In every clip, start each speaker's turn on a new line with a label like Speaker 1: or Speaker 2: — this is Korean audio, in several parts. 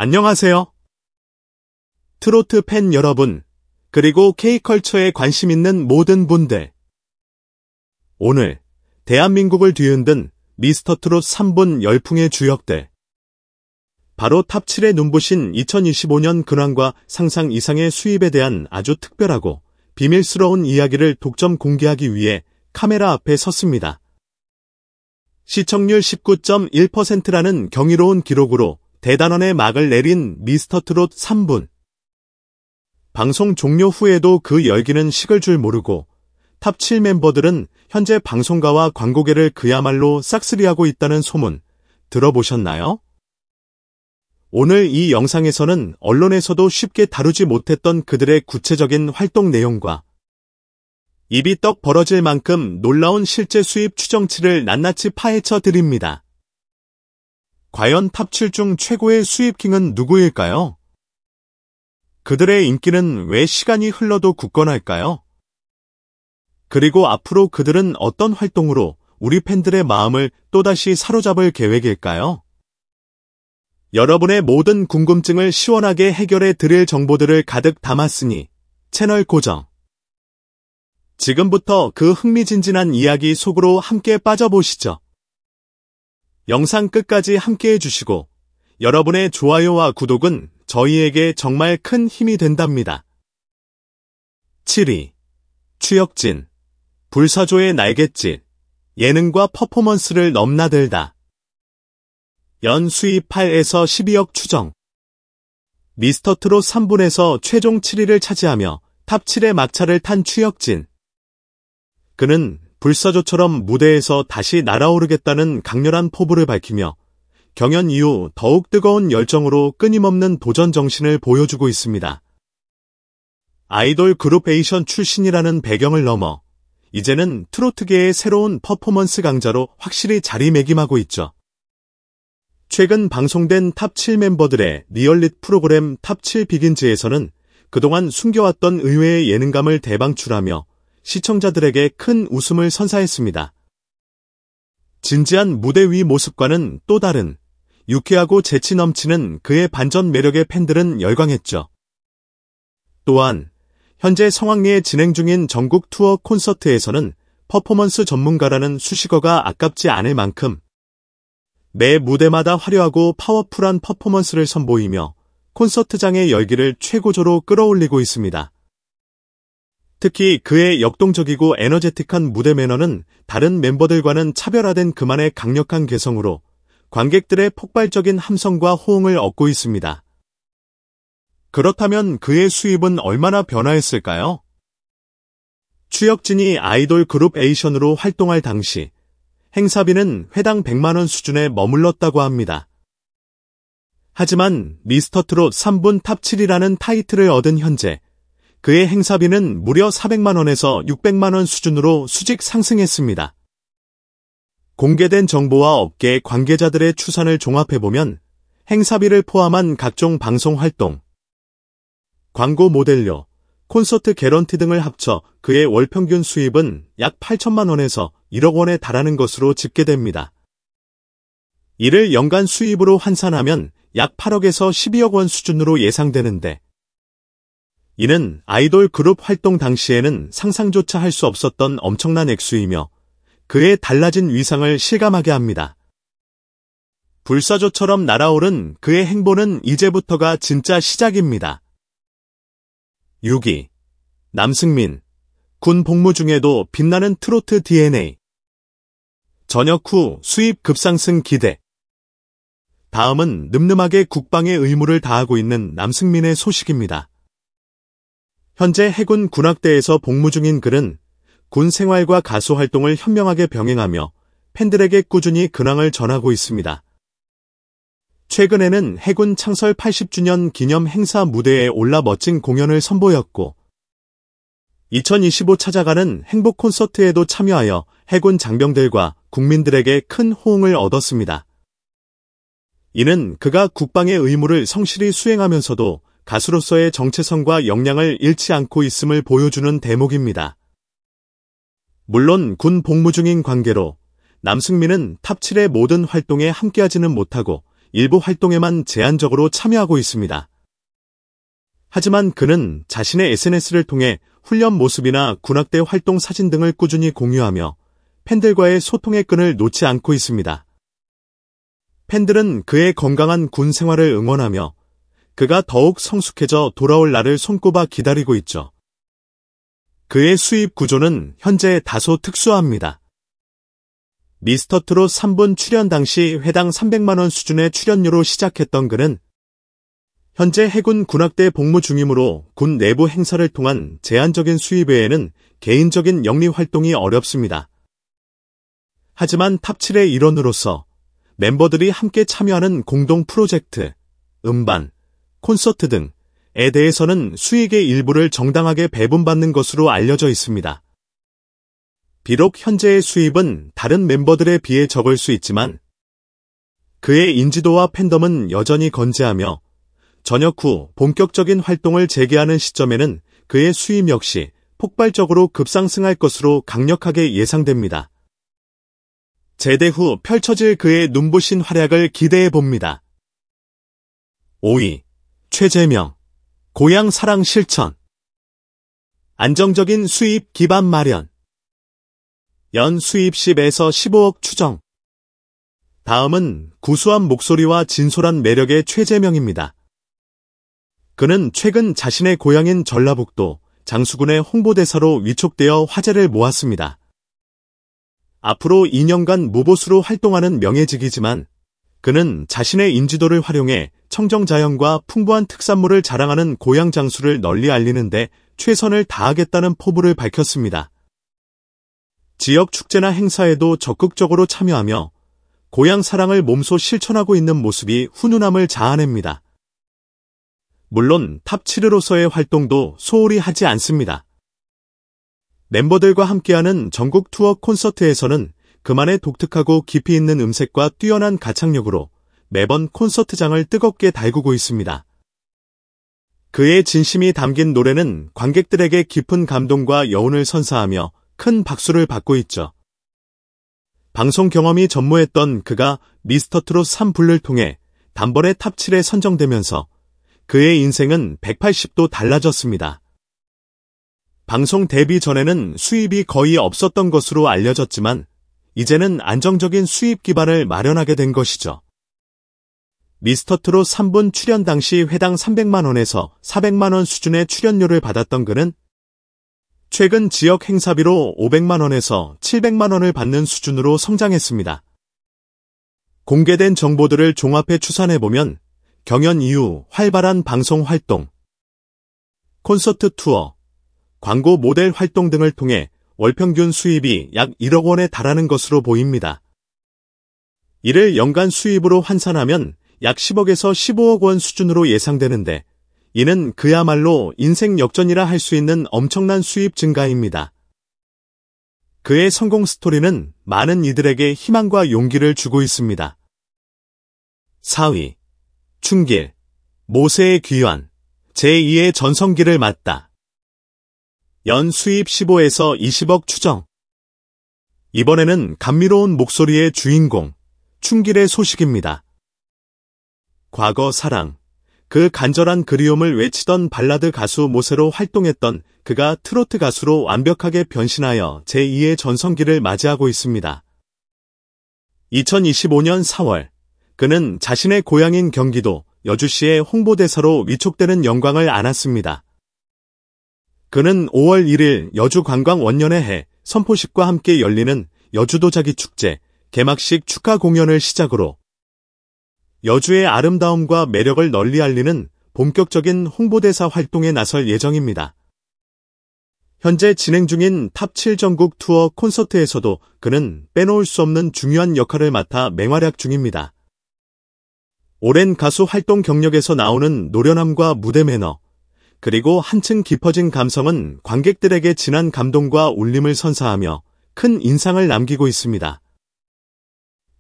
Speaker 1: 안녕하세요. 트로트 팬 여러분, 그리고 K컬처에 관심 있는 모든 분들. 오늘 대한민국을 뒤흔든 미스터트롯 3분 열풍의 주역들. 바로 탑7에 눈부신 2025년 근황과 상상 이상의 수입에 대한 아주 특별하고 비밀스러운 이야기를 독점 공개하기 위해 카메라 앞에 섰습니다. 시청률 19.1%라는 경이로운 기록으로 대단원의 막을 내린 미스터트롯 3분. 방송 종료 후에도 그 열기는 식을 줄 모르고 탑7 멤버들은 현재 방송가와 광고계를 그야말로 싹쓸이하고 있다는 소문 들어보셨나요? 오늘 이 영상에서는 언론에서도 쉽게 다루지 못했던 그들의 구체적인 활동 내용과 입이 떡 벌어질 만큼 놀라운 실제 수입 추정치를 낱낱이 파헤쳐 드립니다. 과연 탑7 중 최고의 수입킹은 누구일까요? 그들의 인기는 왜 시간이 흘러도 굳건할까요? 그리고 앞으로 그들은 어떤 활동으로 우리 팬들의 마음을 또다시 사로잡을 계획일까요? 여러분의 모든 궁금증을 시원하게 해결해 드릴 정보들을 가득 담았으니 채널 고정. 지금부터 그 흥미진진한 이야기 속으로 함께 빠져보시죠. 영상 끝까지 함께 해주시고 여러분의 좋아요와 구독은 저희에게 정말 큰 힘이 된답니다. 7위. 추혁진. 불사조의 날갯짓. 예능과 퍼포먼스를 넘나들다. 연 수입 8에서 12억 추정. 미스터트롯 3분에서 최종 7위를 차지하며 탑7의 막차를 탄 추혁진. 그는 불사조처럼 무대에서 다시 날아오르겠다는 강렬한 포부를 밝히며 경연 이후 더욱 뜨거운 열정으로 끊임없는 도전 정신을 보여주고 있습니다. 아이돌 그룹 에이션 출신이라는 배경을 넘어 이제는 트로트계의 새로운 퍼포먼스 강자로 확실히 자리매김하고 있죠. 최근 방송된 탑7 멤버들의 리얼리티 프로그램 탑7 비긴즈에서는 그동안 숨겨왔던 의외의 예능감을 대방출하며 시청자들에게 큰 웃음을 선사했습니다. 진지한 무대 위 모습과는 또 다른 유쾌하고 재치 넘치는 그의 반전 매력에 팬들은 열광했죠. 또한 현재 성황리에 진행 중인 전국 투어 콘서트에서는 퍼포먼스 전문가라는 수식어가 아깝지 않을 만큼 매 무대마다 화려하고 파워풀한 퍼포먼스를 선보이며 콘서트장의 열기를 최고조로 끌어올리고 있습니다. 특히 그의 역동적이고 에너제틱한 무대 매너는 다른 멤버들과는 차별화된 그만의 강력한 개성으로 관객들의 폭발적인 함성과 호응을 얻고 있습니다. 그렇다면 그의 수입은 얼마나 변화했을까요? 추혁진이 아이돌 그룹 에이션으로 활동할 당시 행사비는 회당 100만원 수준에 머물렀다고 합니다. 하지만 미스터트롯 3분 탑7이라는 타이틀을 얻은 현재 그의 행사비는 무려 400만원에서 600만원 수준으로 수직 상승했습니다. 공개된 정보와 업계 관계자들의 추산을 종합해보면 행사비를 포함한 각종 방송 활동, 광고 모델료, 콘서트 개런티 등을 합쳐 그의 월 평균 수입은 약 8천만원에서 1억 원에 달하는 것으로 집계됩니다. 이를 연간 수입으로 환산하면 약 8억에서 12억 원 수준으로 예상되는데 이는 아이돌 그룹 활동 당시에는 상상조차 할 수 없었던 엄청난 액수이며 그의 달라진 위상을 실감하게 합니다. 불사조처럼 날아오른 그의 행보는 이제부터가 진짜 시작입니다. 6위. 남승민. 군 복무 중에도 빛나는 트로트 DNA. 전역 후 수입 급상승 기대. 다음은 늠름하게 국방의 의무를 다하고 있는 남승민의 소식입니다. 현재 해군 군악대에서 복무 중인 그는 군 생활과 가수 활동을 현명하게 병행하며 팬들에게 꾸준히 근황을 전하고 있습니다. 최근에는 해군 창설 80주년 기념 행사 무대에 올라 멋진 공연을 선보였고 2025 찾아가는 행복 콘서트에도 참여하여 해군 장병들과 국민들에게 큰 호응을 얻었습니다. 이는 그가 국방의 의무를 성실히 수행하면서도 가수로서의 정체성과 역량을 잃지 않고 있음을 보여주는 대목입니다. 물론 군 복무 중인 관계로 남승민은 탑7의 모든 활동에 함께하지는 못하고 일부 활동에만 제한적으로 참여하고 있습니다. 하지만 그는 자신의 SNS를 통해 훈련 모습이나 군악대 활동 사진 등을 꾸준히 공유하며 팬들과의 소통의 끈을 놓지 않고 있습니다. 팬들은 그의 건강한 군 생활을 응원하며 그가 더욱 성숙해져 돌아올 날을 손꼽아 기다리고 있죠. 그의 수입 구조는 현재 다소 특수합니다. 미스터트롯 3분 출연 당시 회당 300만 원 수준의 출연료로 시작했던 그는 현재 해군 군악대 복무 중이므로 군 내부 행사를 통한 제한적인 수입 외에는 개인적인 영리 활동이 어렵습니다. 하지만 탑7의 일원으로서 멤버들이 함께 참여하는 공동 프로젝트, 음반, 콘서트 등에 대해서는 수익의 일부를 정당하게 배분받는 것으로 알려져 있습니다. 비록 현재의 수입은 다른 멤버들에 비해 적을 수 있지만 그의 인지도와 팬덤은 여전히 건재하며 전역 후 본격적인 활동을 재개하는 시점에는 그의 수입 역시 폭발적으로 급상승할 것으로 강력하게 예상됩니다. 제대 후 펼쳐질 그의 눈부신 활약을 기대해 봅니다. 5위. 최재명. 고향 사랑 실천. 안정적인 수입 기반 마련. 연 수입 10에서 15억 추정. 다음은 구수한 목소리와 진솔한 매력의 최재명입니다. 그는 최근 자신의 고향인 전라북도 장수군의 홍보대사로 위촉되어 화제를 모았습니다. 앞으로 2년간 무보수로 활동하는 명예직이지만 그는 자신의 인지도를 활용해 청정자연과 풍부한 특산물을 자랑하는 고향 장수를 널리 알리는데 최선을 다하겠다는 포부를 밝혔습니다. 지역 축제나 행사에도 적극적으로 참여하며 고향 사랑을 몸소 실천하고 있는 모습이 훈훈함을 자아냅니다. 물론 탑7으로서의 활동도 소홀히 하지 않습니다. 멤버들과 함께하는 전국 투어 콘서트에서는 그만의 독특하고 깊이 있는 음색과 뛰어난 가창력으로 매번 콘서트장을 뜨겁게 달구고 있습니다. 그의 진심이 담긴 노래는 관객들에게 깊은 감동과 여운을 선사하며 큰 박수를 받고 있죠. 방송 경험이 전무했던 그가 미스터트롯 3불을 통해 단번에 탑7에 선정되면서 그의 인생은 180도 달라졌습니다. 방송 데뷔 전에는 수입이 거의 없었던 것으로 알려졌지만 이제는 안정적인 수입 기반을 마련하게 된 것이죠. 미스터트롯 3분 출연 당시 회당 300만 원에서 400만 원 수준의 출연료를 받았던 그는 최근 지역 행사비로 500만 원에서 700만 원을 받는 수준으로 성장했습니다. 공개된 정보들을 종합해 추산해보면 경연 이후 활발한 방송 활동, 콘서트 투어, 광고 모델 활동 등을 통해 월 평균 수입이 약 1억 원에 달하는 것으로 보입니다. 이를 연간 수입으로 환산하면 약 10억에서 15억 원 수준으로 예상되는데 이는 그야말로 인생 역전이라 할 수 있는 엄청난 수입 증가입니다. 그의 성공 스토리는 많은 이들에게 희망과 용기를 주고 있습니다. 4위. 춘길. 모세의 귀환. 제2의 전성기를 맞다. 연 수입 15에서 20억 추정. 이번에는 감미로운 목소리의 주인공, 춘길의 소식입니다. 과거 사랑, 그 간절한 그리움을 외치던 발라드 가수 모세로 활동했던 그가 트로트 가수로 완벽하게 변신하여 제2의 전성기를 맞이하고 있습니다. 2025년 4월, 그는 자신의 고향인 경기도 여주시의 홍보대사로 위촉되는 영광을 안았습니다. 그는 5월 1일 여주관광원년회 선포식과 함께 열리는 여주도자기 축제 개막식 축하 공연을 시작으로 여주의 아름다움과 매력을 널리 알리는 본격적인 홍보대사 활동에 나설 예정입니다. 현재 진행 중인 탑7 전국 투어 콘서트에서도 그는 빼놓을 수 없는 중요한 역할을 맡아 맹활약 중입니다. 오랜 가수 활동 경력에서 나오는 노련함과 무대 매너, 그리고 한층 깊어진 감성은 관객들에게 진한 감동과 울림을 선사하며 큰 인상을 남기고 있습니다.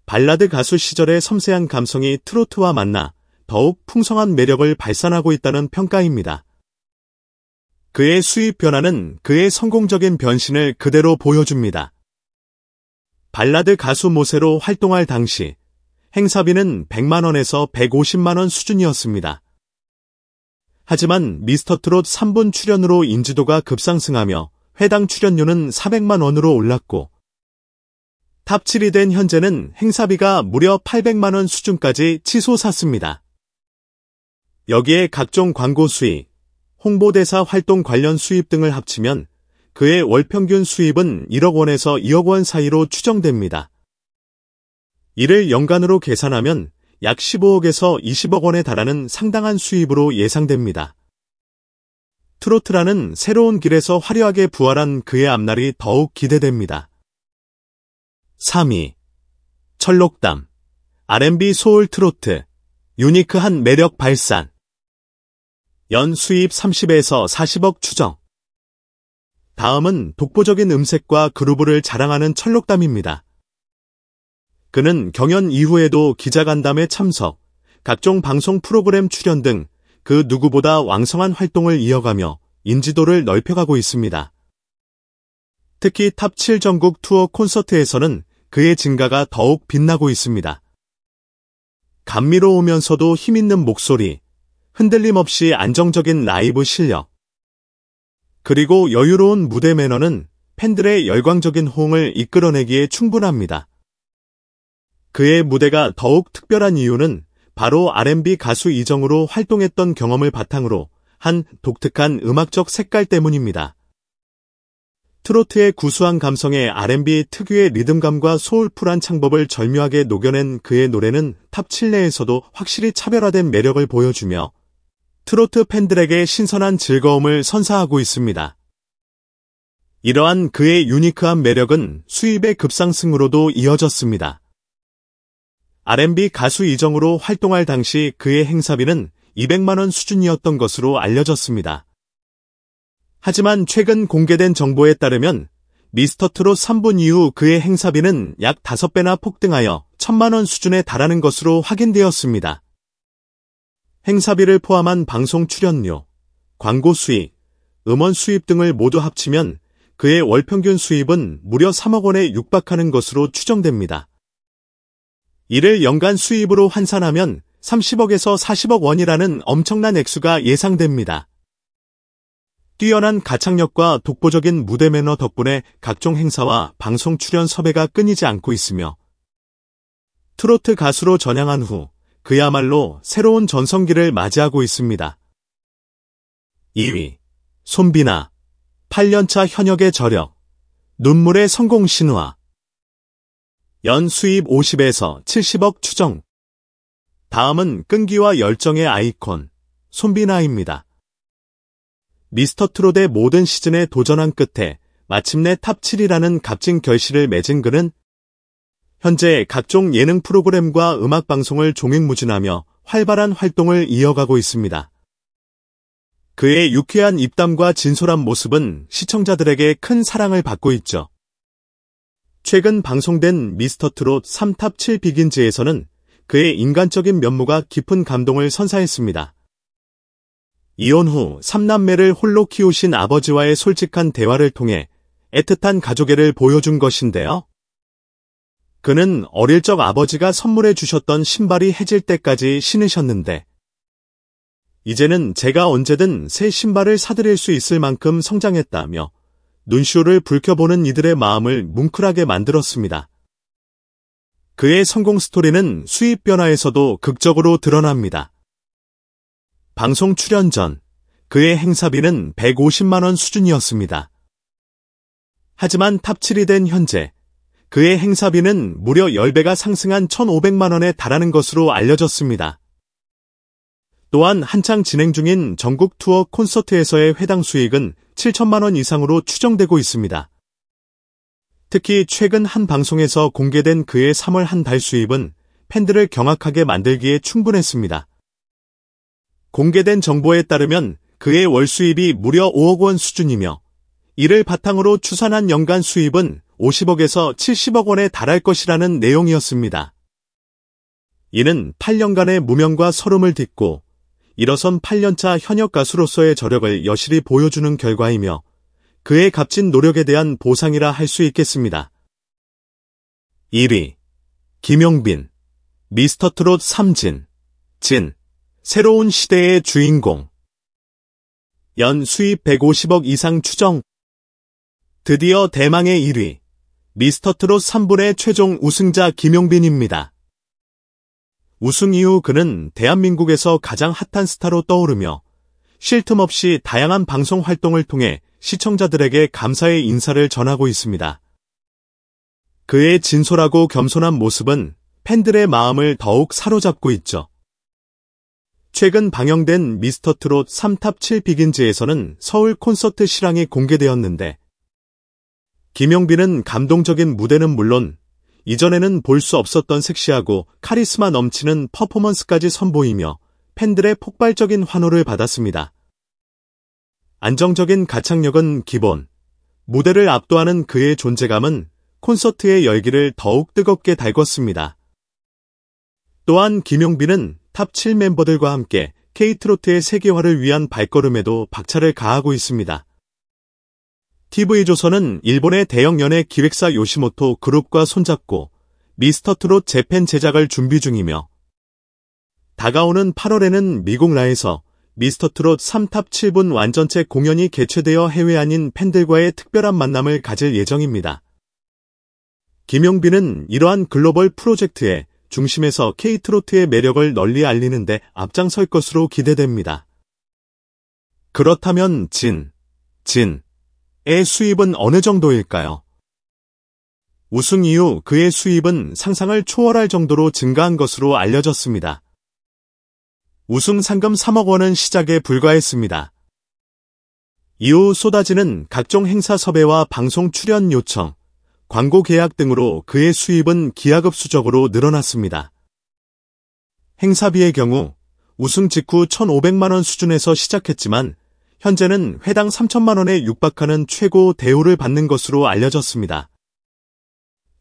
Speaker 1: 발라드 가수 시절의 섬세한 감성이 트로트와 만나 더욱 풍성한 매력을 발산하고 있다는 평가입니다. 그의 수입 변화는 그의 성공적인 변신을 그대로 보여줍니다. 발라드 가수 모세로 활동할 당시 행사비는 100만원에서 150만원 수준이었습니다. 하지만 미스터트롯 3분 출연으로 인지도가 급상승하며 회당 출연료는 400만원으로 올랐고 탑 7이 된 현재는 행사비가 무려 800만원 수준까지 치솟았습니다. 여기에 각종 광고 수익, 홍보대사 활동 관련 수입 등을 합치면 그의 월 평균 수입은 1억 원에서 2억 원 사이로 추정됩니다. 이를 연간으로 계산하면 약 15억에서 20억 원에 달하는 상당한 수입으로 예상됩니다. 트로트라는 새로운 길에서 화려하게 부활한 그의 앞날이 더욱 기대됩니다. 3위. 철록담. R&B 소울 트로트. 유니크한 매력 발산. 연 수입 30에서 40억 추정. 다음은 독보적인 음색과 그루브를 자랑하는 철록담입니다. 그는 경연 이후에도 기자간담회 참석, 각종 방송 프로그램 출연 등 그 누구보다 왕성한 활동을 이어가며 인지도를 넓혀가고 있습니다. 특히 탑 7 전국 투어 콘서트에서는 그의 진가가 더욱 빛나고 있습니다. 감미로우면서도 힘있는 목소리, 흔들림 없이 안정적인 라이브 실력, 그리고 여유로운 무대 매너는 팬들의 열광적인 호응을 이끌어내기에 충분합니다. 그의 무대가 더욱 특별한 이유는 바로 R&B 가수 이정으로 활동했던 경험을 바탕으로 한 독특한 음악적 색깔 때문입니다. 트로트의 구수한 감성에 R&B 특유의 리듬감과 소울풀한 창법을 절묘하게 녹여낸 그의 노래는 탑 7 내에서도 확실히 차별화된 매력을 보여주며 트로트 팬들에게 신선한 즐거움을 선사하고 있습니다. 이러한 그의 유니크한 매력은 수입의 급상승으로도 이어졌습니다. R&B 가수 이정으로 활동할 당시 그의 행사비는 200만원 수준이었던 것으로 알려졌습니다. 하지만 최근 공개된 정보에 따르면 미스터트롯 3분 이후 그의 행사비는 약 5배나 폭등하여 1000만원 수준에 달하는 것으로 확인되었습니다. 행사비를 포함한 방송 출연료, 광고 수익, 음원 수입 등을 모두 합치면 그의 월 평균 수입은 무려 3억 원에 육박하는 것으로 추정됩니다. 이를 연간 수입으로 환산하면 30억에서 40억 원이라는 엄청난 액수가 예상됩니다. 뛰어난 가창력과 독보적인 무대 매너 덕분에 각종 행사와 방송 출연 섭외가 끊이지 않고 있으며 트로트 가수로 전향한 후 그야말로 새로운 전성기를 맞이하고 있습니다. 2위. 손비나. 8년차 현역의 저력. 눈물의 성공 신화. 연 수입 50에서 70억 추정. 다음은 끈기와 열정의 아이콘, 손비나입니다. 미스터트롯의 모든 시즌에 도전한 끝에 마침내 탑 7이라는 값진 결실을 맺은 그는 현재 각종 예능 프로그램과 음악방송을 종횡무진하며 활발한 활동을 이어가고 있습니다. 그의 유쾌한 입담과 진솔한 모습은 시청자들에게 큰 사랑을 받고 있죠. 최근 방송된 미스터트롯 3탑 7 비긴즈에서는 그의 인간적인 면모가 깊은 감동을 선사했습니다. 이혼 후 3남매를 홀로 키우신 아버지와의 솔직한 대화를 통해 애틋한 가족애를 보여준 것인데요. 그는 어릴 적 아버지가 선물해 주셨던 신발이 해질 때까지 신으셨는데 이제는 제가 언제든 새 신발을 사드릴 수 있을 만큼 성장했다며 눈시울을 붉혀보는 이들의 마음을 뭉클하게 만들었습니다. 그의 성공 스토리는 수입 변화에서도 극적으로 드러납니다. 방송 출연 전 그의 행사비는 150만원 수준이었습니다. 하지만 탑 7이 된 현재 그의 행사비는 무려 10배가 상승한 1,500만원에 달하는 것으로 알려졌습니다. 또한 한창 진행 중인 전국 투어 콘서트에서의 회당 수익은 7천만원 이상으로 추정되고 있습니다. 특히 최근 한 방송에서 공개된 그의 3월 한 달 수입은 팬들을 경악하게 만들기에 충분했습니다. 공개된 정보에 따르면 그의 월 수입이 무려 5억 원 수준이며 이를 바탕으로 추산한 연간 수입은 50억에서 70억 원에 달할 것이라는 내용이었습니다. 이는 8년간의 무명과 서름을 딛고 일어선 8년차 현역 가수로서의 저력을 여실히 보여주는 결과이며 그의 값진 노력에 대한 보상이라 할 수 있겠습니다. 1위. 김용빈. 미스터트롯 3진, 진, 새로운 시대의 주인공. 연 수입 150억 이상 추정. 드디어 대망의 1위, 미스터트롯 3분의 최종 우승자 김용빈입니다. 우승 이후 그는 대한민국에서 가장 핫한 스타로 떠오르며 쉴 틈 없이 다양한 방송 활동을 통해 시청자들에게 감사의 인사를 전하고 있습니다. 그의 진솔하고 겸손한 모습은 팬들의 마음을 더욱 사로잡고 있죠. 최근 방영된 미스터트롯 3탑 7 비긴즈에서는 서울 콘서트 실황이 공개되었는데 김용빈은 감동적인 무대는 물론 이전에는 볼 수 없었던 섹시하고 카리스마 넘치는 퍼포먼스까지 선보이며 팬들의 폭발적인 환호를 받았습니다. 안정적인 가창력은 기본, 무대를 압도하는 그의 존재감은 콘서트의 열기를 더욱 뜨겁게 달궜습니다. 또한 김용빈은 탑 7 멤버들과 함께 K트로트의 세계화를 위한 발걸음에도 박차를 가하고 있습니다. TV조선은 일본의 대형 연예 기획사 요시모토 그룹과 손잡고 미스터트롯 재팬 제작을 준비 중이며 다가오는 8월에는 미국 라에서 미스터트롯 3탑 7분 완전체 공연이 개최되어 해외 아닌 팬들과의 특별한 만남을 가질 예정입니다. 김용빈은 이러한 글로벌 프로젝트의 중심에서 K트로트의 매력을 널리 알리는 데 앞장설 것으로 기대됩니다. 그렇다면 진의 수입은 어느 정도일까요? 우승 이후 그의 수입은 상상을 초월할 정도로 증가한 것으로 알려졌습니다. 우승 상금 3억 원은 시작에 불과했습니다. 이후 쏟아지는 각종 행사 섭외와 방송 출연 요청, 광고 계약 등으로 그의 수입은 기하급수적으로 늘어났습니다. 행사비의 경우 우승 직후 1,500만 원 수준에서 시작했지만 현재는 회당 3천만 원에 육박하는 최고 대우를 받는 것으로 알려졌습니다.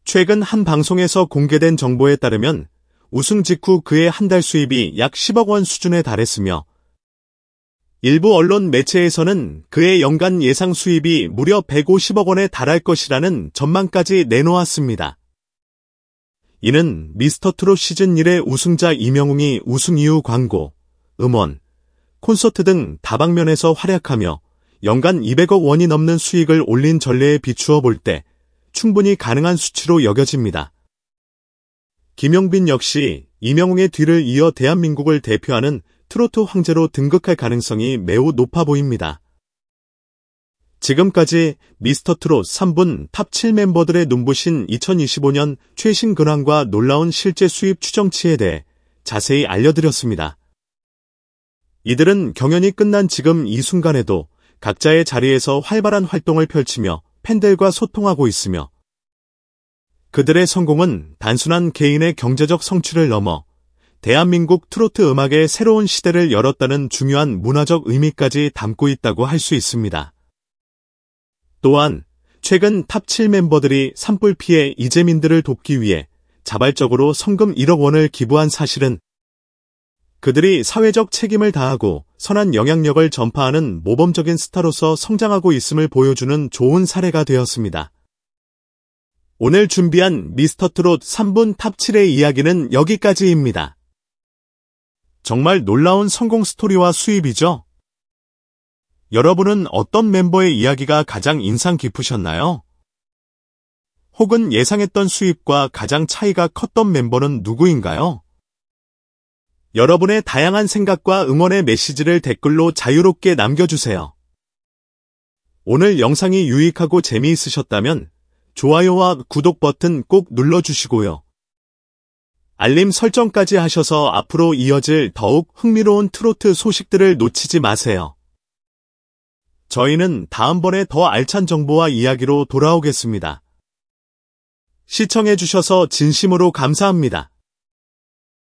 Speaker 1: 최근 한 방송에서 공개된 정보에 따르면 우승 직후 그의 한 달 수입이 약 10억 원 수준에 달했으며 일부 언론 매체에서는 그의 연간 예상 수입이 무려 150억 원에 달할 것이라는 전망까지 내놓았습니다. 이는 미스터트롯 시즌 1의 우승자 이명웅이 우승 이후 광고, 음원, 콘서트 등 다방면에서 활약하며 연간 200억 원이 넘는 수익을 올린 전례에 비추어 볼 때 충분히 가능한 수치로 여겨집니다. 김용빈 역시 이명웅의 뒤를 이어 대한민국을 대표하는 트로트 황제로 등극할 가능성이 매우 높아 보입니다. 지금까지 미스터트롯 3분 탑 7 멤버들의 눈부신 2025년 최신 근황과 놀라운 실제 수입 추정치에 대해 자세히 알려드렸습니다. 이들은 경연이 끝난 지금 이 순간에도 각자의 자리에서 활발한 활동을 펼치며 팬들과 소통하고 있으며 그들의 성공은 단순한 개인의 경제적 성취를 넘어 대한민국 트로트 음악의 새로운 시대를 열었다는 중요한 문화적 의미까지 담고 있다고 할 수 있습니다. 또한 최근 탑 7 멤버들이 산불 피해 이재민들을 돕기 위해 자발적으로 성금 1억 원을 기부한 사실은 그들이 사회적 책임을 다하고 선한 영향력을 전파하는 모범적인 스타로서 성장하고 있음을 보여주는 좋은 사례가 되었습니다. 오늘 준비한 미스터트롯 3분 탑 7의 이야기는 여기까지입니다. 정말 놀라운 성공 스토리와 수입이죠? 여러분은 어떤 멤버의 이야기가 가장 인상 깊으셨나요? 혹은 예상했던 수입과 가장 차이가 컸던 멤버는 누구인가요? 여러분의 다양한 생각과 응원의 메시지를 댓글로 자유롭게 남겨주세요. 오늘 영상이 유익하고 재미있으셨다면 좋아요와 구독 버튼 꼭 눌러주시고요. 알림 설정까지 하셔서 앞으로 이어질 더욱 흥미로운 트로트 소식들을 놓치지 마세요. 저희는 다음번에 더 알찬 정보와 이야기로 돌아오겠습니다. 시청해주셔서 진심으로 감사합니다.